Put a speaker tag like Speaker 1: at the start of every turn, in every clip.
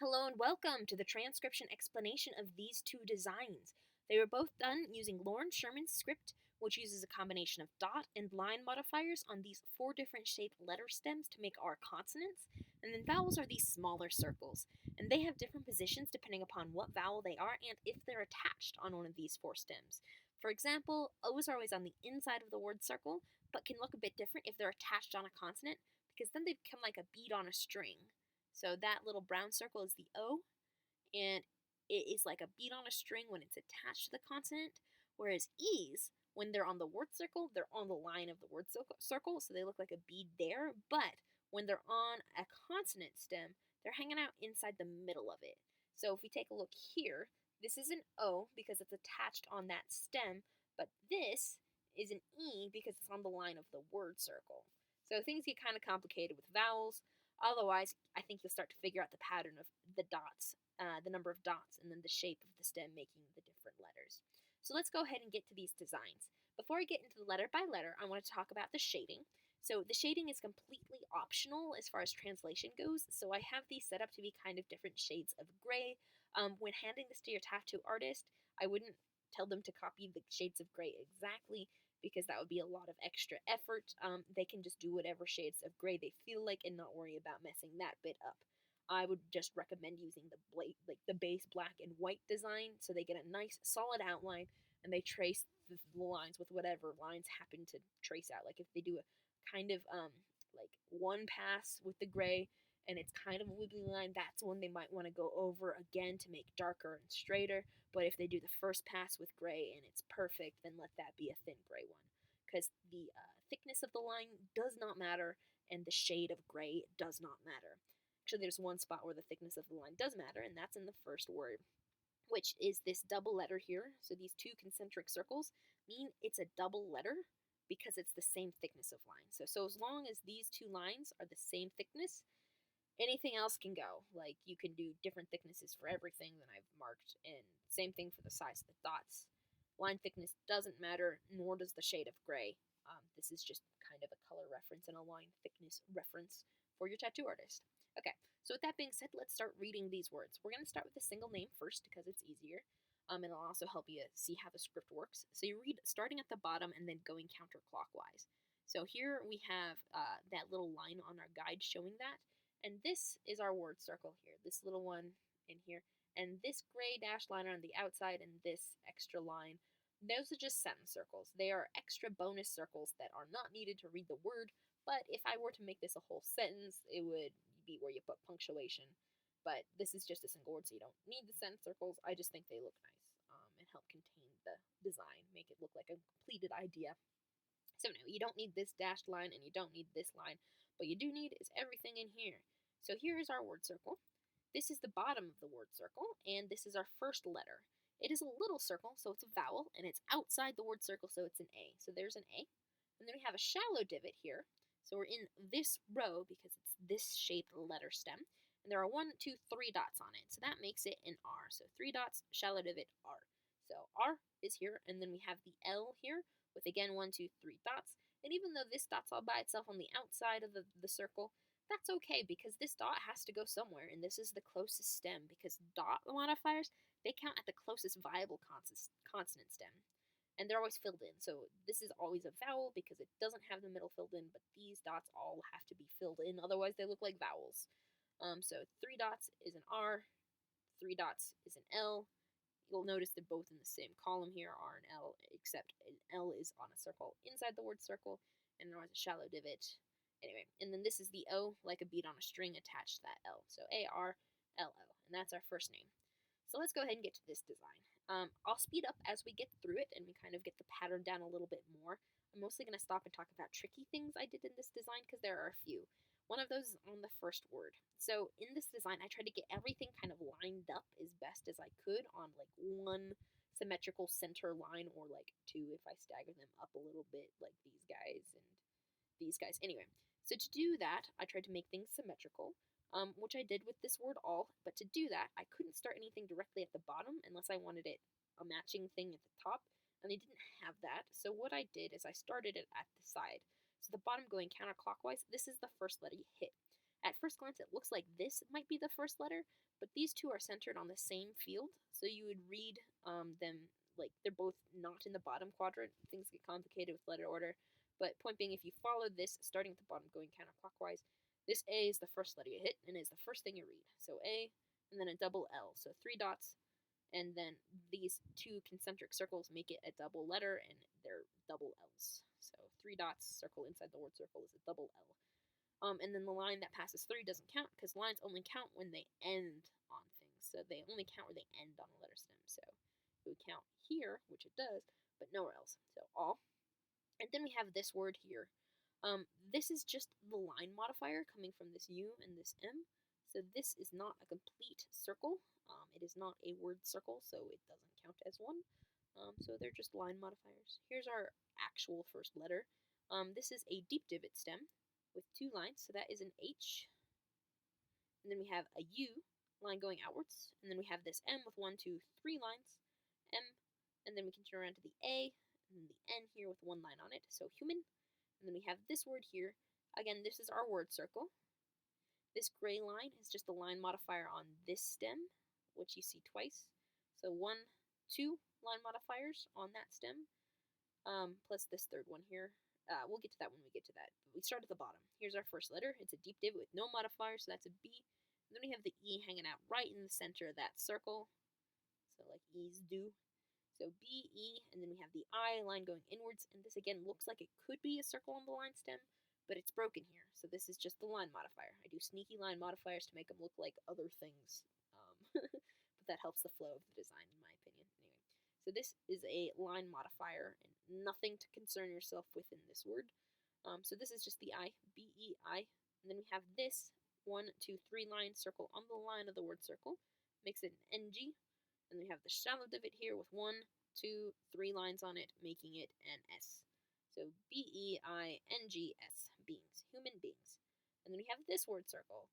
Speaker 1: Hello and welcome to the transcription explanation of these two designs. They were both done using Loren Sherman's script, which uses a combination of dot and line modifiers on these four different shaped letter stems to make our consonants, and then vowels are these smaller circles, and they have different positions depending upon what vowel they are and if they're attached on one of these four stems. For example, O's are always on the inside of the word circle, but can look a bit different if they're attached on a consonant, because then they become like a bead on a string. So that little brown circle is the O, and it is like a bead on a string when it's attached to the consonant, whereas E's, when they're on the word circle, they're on the line of the word circle, so they look like a bead there, but when they're on a consonant stem, they're hanging out inside the middle of it. So if we take a look here, this is an O because it's attached on that stem, but this is an E because it's on the line of the word circle. So things get kind of complicated with vowels. Otherwise, I think you'll start to figure out the pattern of the dots, the number of dots, and then the shape of the stem making the different letters. So let's go ahead and get to these designs. Before I get into the letter by letter, I want to talk about the shading. So the shading is completely optional as far as translation goes, so I have these set up to be kind of different shades of gray. When handing this to your tattoo artist, I wouldn't tell them to copy the shades of gray exactly, because that would be a lot of extra effort. They can just do whatever shades of gray they feel like and not worry about messing that bit up. I would just recommend using the base black and white design, so they get a nice solid outline and they trace the lines with whatever lines happen to trace out. Like if they do a kind of like one pass with the gray and it's kind of a wiggly line, that's when they might want to go over again to make darker and straighter. But if they do the first pass with gray and it's perfect, then let that be a thin gray one, because the thickness of the line does not matter and the shade of gray does not matter. Actually, there's one spot where the thickness of the line does matter, and that's in the first word, which is this double letter here. So these two concentric circles mean it's a double letter because it's the same thickness of line. So as long as these two lines are the same thickness, anything else can go. Like you can do different thicknesses for everything that I've marked, and same thing for the size of the dots. Line thickness doesn't matter, nor does the shade of gray. This is just kind of a color reference and a line thickness reference for your tattoo artist. Okay, so with that being said, let's start reading these words. We're going to start with the single name first because it's easier, and it'll also help you see how the script works. So you read starting at the bottom and then going counterclockwise. So here we have that little line on our guide showing that, and this is our word circle here, this little one in here, and this gray dashed line on the outside and this extra line. Those are just sentence circles. They are extra bonus circles that are not needed to read the word, but if I were to make this a whole sentence, it would be where you put punctuation. But this is just a single word, so you don't need the sentence circles. I just think they look nice and help contain the design, make it look like a completed idea. So no, you don't need this dashed line and you don't need this line. What you do need is everything in here. So here is our word circle. This is the bottom of the word circle, and this is our first letter. It is a little circle, so it's a vowel, and it's outside the word circle, so it's an A. So there's an A. And then we have a shallow divot here. So we're in this row because it's this shaped letter stem. And there are 1, 2, 3 dots on it. So that makes it an R. So 3 dots, shallow divot, R. So R is here, and then we have the L here with, again, 1, 2, 3 dots. And even though this dot's all by itself on the outside of the circle, that's okay because this dot has to go somewhere, and this is the closest stem because dot modifiers, they count at the closest viable consonant stem. And they're always filled in. So this is always a vowel because it doesn't have the middle filled in, but these dots all have to be filled in. Otherwise, they look like vowels. So 3 dots is an R, 3 dots is an L. You'll notice they're both in the same column here, R and L, except an L is on a circle inside the word circle, and an R is a shallow divot. Anyway, and then this is the O, like a bead on a string attached to that L. So A-R-L-O, and that's our first name. So let's go ahead and get to this design. I'll speed up as we get through it and we kind of get the pattern down a little bit more. I'm mostly going to stop and talk about tricky things I did in this design because there are a few. One of those is on the first word. So in this design, I tried to get everything kind of lined up as best as I could on like one symmetrical center line, or like two if I stagger them up a little bit, like these guys and these guys. Anyway, so to do that, I tried to make things symmetrical. Which I did with this word all, but to do that, I couldn't start anything directly at the bottom unless I wanted it a matching thing at the top, and they didn't have that. So what I did is I started it at the side. So the bottom going counterclockwise, this is the first letter you hit. At first glance, it looks like this might be the first letter, but these two are centered on the same field, so you would read them like they're both not in the bottom quadrant. Things get complicated with letter order, but point being, if you follow this, starting at the bottom, going counterclockwise, this A is the first letter you hit, and is the first thing you read. So A, and then a double L, so 3 dots, and then these two concentric circles make it a double letter, and they're double L's. So 3 dots, circle inside the word circle is a double L. And then the line that passes through doesn't count, because lines only count when they end on things. So they only count where they end on a letter stem. So it would count here, which it does, but nowhere else. So all. And then we have this word here. This is just the line modifier coming from this U and this M. So this is not a complete circle. It is not a word circle, so it doesn't count as one. So they're just line modifiers. Here's our actual first letter. This is a deep divot stem with 2 lines, so that is an H. And then we have a U line going outwards, and then we have this M with 1, 2, 3 lines, M, and then we can turn around to the A, and then the N here with 1 line on it, so human. And then we have this word here. Again, this is our word circle. This gray line is just the line modifier on this stem, which you see twice. So 1, 2 line modifiers on that stem, plus this third one here. We'll get to that when we get to that. But we start at the bottom. Here's our first letter. It's a deep divot with no modifier, so that's a B. And then we have the E hanging out right in the center of that circle. So like E's do. So B, E, and then we have the I line going inwards. And this again looks like it could be a circle on the line stem, but it's broken here. So this is just the line modifier. I do sneaky line modifiers to make them look like other things. But that helps the flow of the design, in my opinion. Anyway, so this is a line modifier, and nothing to concern yourself with in this word. So this is just the I, B-E-I, and then we have this 1, 2, 3 line circle on the line of the word circle, makes it an NG, and then we have the shallow divot here with 1, 2, 3 lines on it, making it an S. So B-E-I-N-G-S, beings, human beings. And then we have this word circle,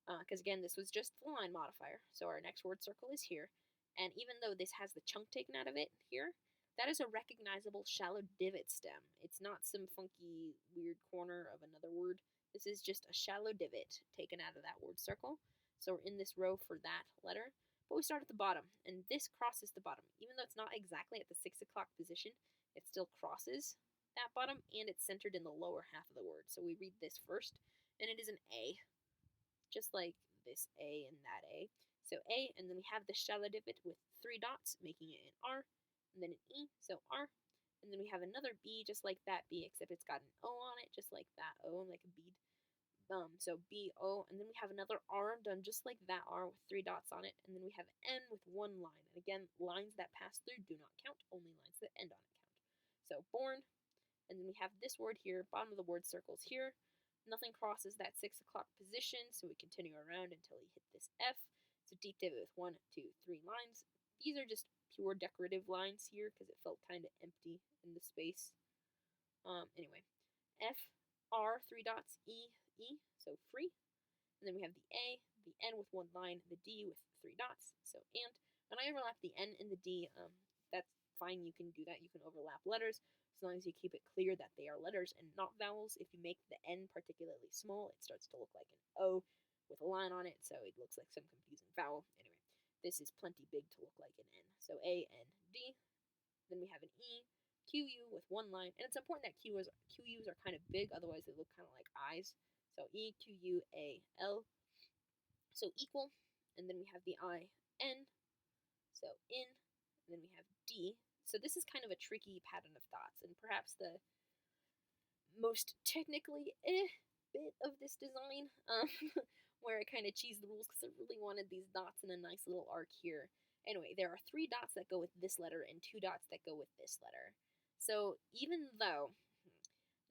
Speaker 1: because again, this was just the line modifier, so our next word circle is here, and even though this has the chunk taken out of it here, that is a recognizable shallow divot stem. It's not some funky, weird corner of another word. This is just a shallow divot taken out of that word circle. So we're in this row for that letter. But we start at the bottom, and this crosses the bottom. Even though it's not exactly at the 6 o'clock position, it still crosses that bottom, and it's centered in the lower half of the word. So we read this first, and it is an A, just like this A and that A. So A, and then we have the shallow divot with 3 dots, making it an R, and then an E, so R, and then we have another B just like that B, except it's got an O on it, just like that O, like a bead. So B-O, and then we have another R done just like that R with 3 dots on it, and then we have N with 1 line. And again, lines that pass through do not count, only lines that end on it count. So born, and then we have this word here, bottom of the word circles here. Nothing crosses that 6 o'clock position, so we continue around until we hit this F. It's a deep divot with 1, 2, 3 lines. These are just pure decorative lines here because it felt kind of empty in the space. Anyway, F, R, 3 dots, E, E, so free. And then we have the A, the N with 1 line, the D with 3 dots, so and. When I overlap the N and the D, that's fine, you can do that. You can overlap letters as long as you keep it clear that they are letters and not vowels. If you make the N particularly small, it starts to look like an O with a line on it, so it looks like some confusing vowel. Anyway, this is plenty big to look like an N. So A, N, D. Then we have an E, Q, U with 1 line. And it's important that Q, U's are kind of big, otherwise they look kind of like eyes. So E, Q, U, A, L. So equal. And then we have the I, N. So in. And then we have D. So this is kind of a tricky pattern of dots, and perhaps the most technically bit of this design, where I kind of cheesed the rules because I really wanted these dots in a nice little arc here. Anyway, there are 3 dots that go with this letter and 2 dots that go with this letter. So even though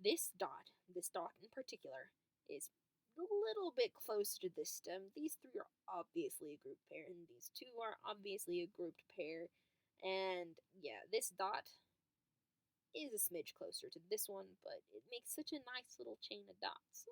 Speaker 1: this dot in particular, is a little bit closer to this stem, these 3 are obviously a grouped pair, and these 2 are obviously a grouped pair. And yeah, this dot is a smidge closer to this one, but it makes such a nice little chain of dots.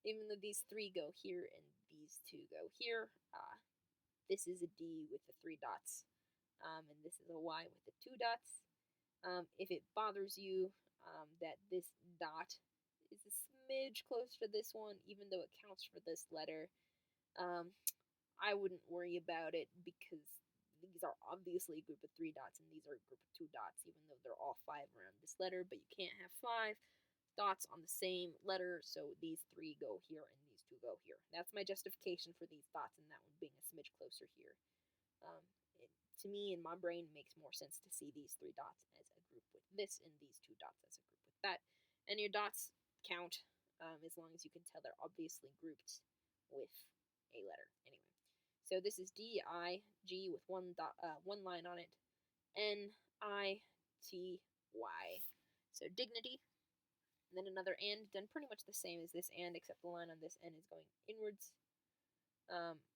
Speaker 1: Even though these 3 go here and these 2 go here, this is a D with the 3 dots, and this is a Y with the 2 dots. If it bothers you that this dot is a smidge closer to this one, even though it counts for this letter. I wouldn't worry about it because these are obviously a group of 3 dots and these are a group of 2 dots, even though they're all 5 around this letter, but you can't have 5 dots on the same letter, so these 3 go here and these 2 go here. That's my justification for these dots and that one being a smidge closer here. To me, in my brain, makes more sense to see these 3 dots as a group with this and these 2 dots as a group with that. And your dots count as long as you can tell they're obviously grouped with a letter. Anyway, so this is D-I-G with one line on it, N-I-T-Y. So dignity, and then another and, done pretty much the same as this and, except the line on this N is going inwards.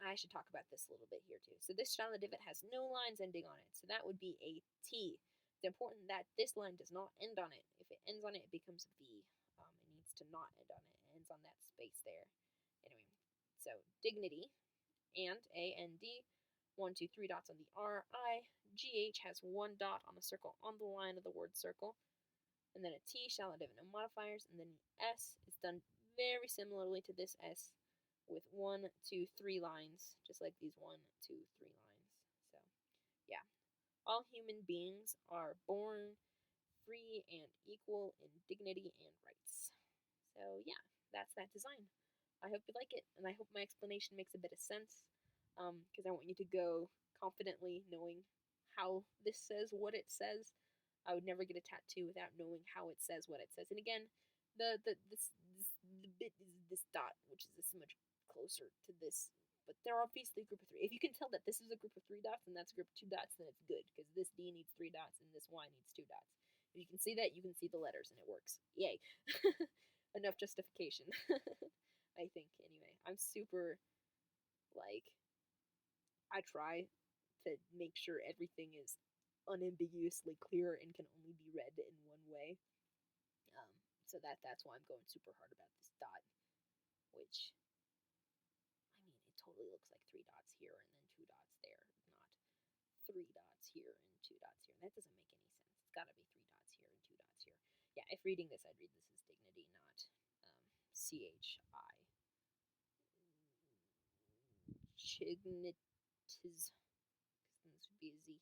Speaker 1: I should talk about this a little bit here too. So this shallow divot has no lines ending on it, so that would be a T. It's important that this line does not end on it. If it ends on it, it becomes a V. It needs to not end on it. It ends on that space there. Anyway, so dignity, and A-N-D, 1, 2, 3 dots on the R-I. G-H has 1 dot on the circle on the line of the word circle. And then a T, shallow divot, no modifiers. And then the S is done very similarly to this S, with 1, 2, 3 lines, just like these 1, 2, 3 lines. So, yeah. All human beings are born free and equal in dignity and rights. So, yeah, that's that design. I hope you like it, and I hope my explanation makes a bit of sense, because I want you to go confidently knowing how this says what it says. I would never get a tattoo without knowing how it says what it says. And again, the bit is this dot, which is this much closer to this, but they're obviously a group of 3. If you can tell that this is a group of 3 dots and that's a group of 2 dots, then it's good, because this D needs 3 dots and this Y needs 2 dots. If you can see that, you can see the letters, and it works. Yay. Enough justification. I think, anyway. I'm super, like, I try to make sure everything is unambiguously clear and can only be read in one way. So that's why I'm going super hard about this dot, which, I mean, it totally looks like 3 dots here and then 2 dots there, not 3 dots here and 2 dots here. That doesn't make any sense. It's got to be 3 dots here and 2 dots here. Yeah, if reading this, I'd read this as dignity, not C-H-I. Chignitis. This would be a Z.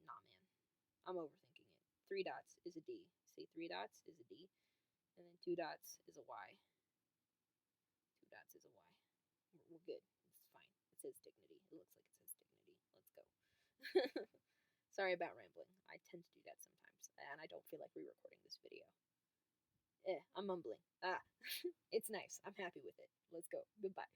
Speaker 1: Nah, man. I'm overthinking it. 3 dots is a D. See, 3 dots is a D. And then 2 dots is a Y. 2 dots is a Y. We're good. It's fine. It says dignity. It looks like it says dignity. Let's go. Sorry about rambling. I tend to do that sometimes. And I don't feel like re-recording this video. I'm mumbling. It's nice. I'm happy with it. Let's go. Goodbye.